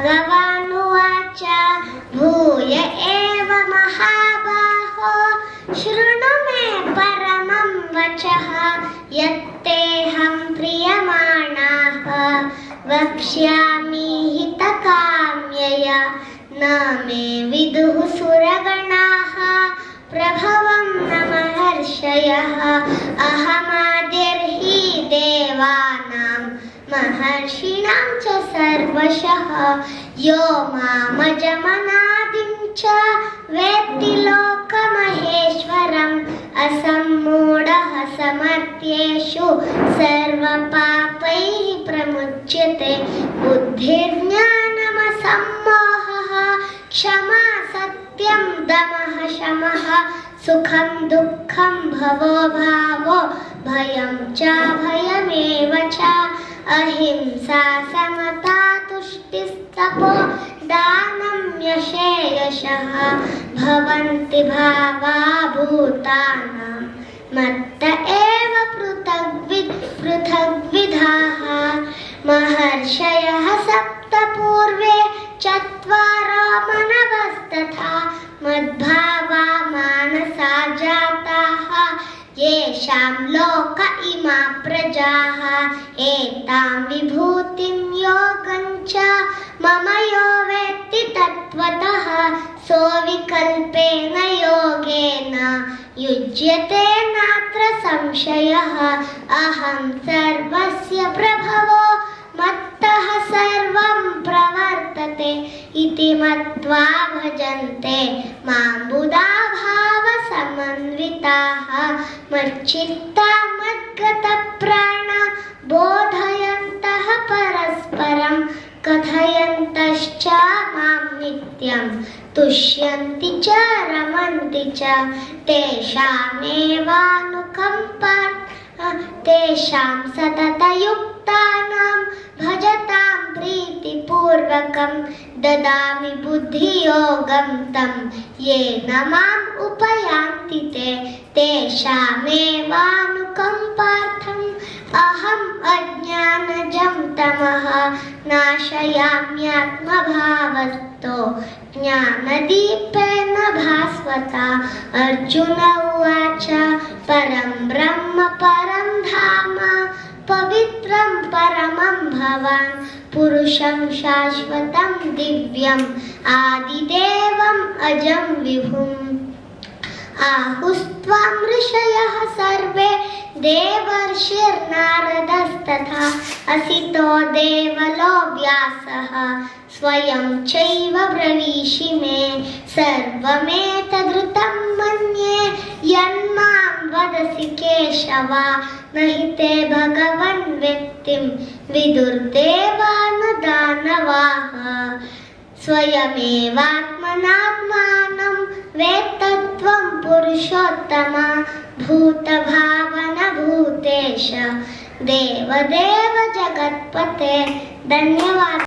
भगवानुवाच भूय एव महाबाहो शृणु मे परमं वचः यत्तेऽहं प्रीयमाणः वक्ष्यामि हितकाम्यया न मे विदुः सुरगणाः प्रभवं न महर्षयः अहमादिर्हि देवानां महर्षिणां च सर्वशः यो मामजमनादिं च वेत्ति लोकमहेश्वरम् असम्मूढः समर्थ्येषु सर्वपापैः प्रमुच्यते बुद्धिर्ज्ञानमसम्मोहः क्षमा सत्यं दमः शमः सुखं दुःखं भवो भावो भयं च भयमेव च अहिंसा समता तुष्टिस्तपो दानं यशः भवन्ति भावा भूतानां मत्त एव पृथग्विधाः महर्षयः सप्त पूर्वे चत्वारो मनवस्तथा मद्भावा मानसा जाताः येषां लोक इमा प्रजाः एतां विभूतिं योगं च मम यो वेत्ति तत्त्वतः सोऽविकल्पेन योगेन युज्यते नात्र संशयः अहं सर्वस्य प्रभवो मत्तः सर्वं प्रवर्तते इति मत्वा भजन्ते मां बुधा भावसमन्विताः मच्चित्ता मद्गतप्राणा बोधयन्तः परस्परं कथयन्तश्च मां नित्यं तुष्यन्ति च रमन्ति च तेषां सततयुक्तानां भजतां प्रीतिपूर्वकं ददामि बुद्धियोगं तं येन माम् उपयान्ति ते तेषामेवानुकम्पार्थम् अहम् अज्ञानजं तमः नाशयाम्यात्मभावस्तो ज्ञानदीपेन भास्वता अर्जुन उवाच परं ब्रह्म परं धाम पवित्रं परमं भवान् पुरुषं शाश्वतं दिव्यम् आदिदेवम् अजं विभुम् आहुस्त्वां ऋषयः सर्वे देवर्षिर्नारदस्तथा असितो देवलो व्यासः स्वयं चैव ब्रवीषि मे सर्वमेतदृतं मन्ये यन्मां वदसि केशव न हि ते भगवन् व्यक्तिं विदुर्देवान् दानवाः स्वयमेवात्मनात्मानं वेत्तत्वं पुरुषोत्तम भूतभावन भूतेश देवदेव जगत्पते धन्यवाद।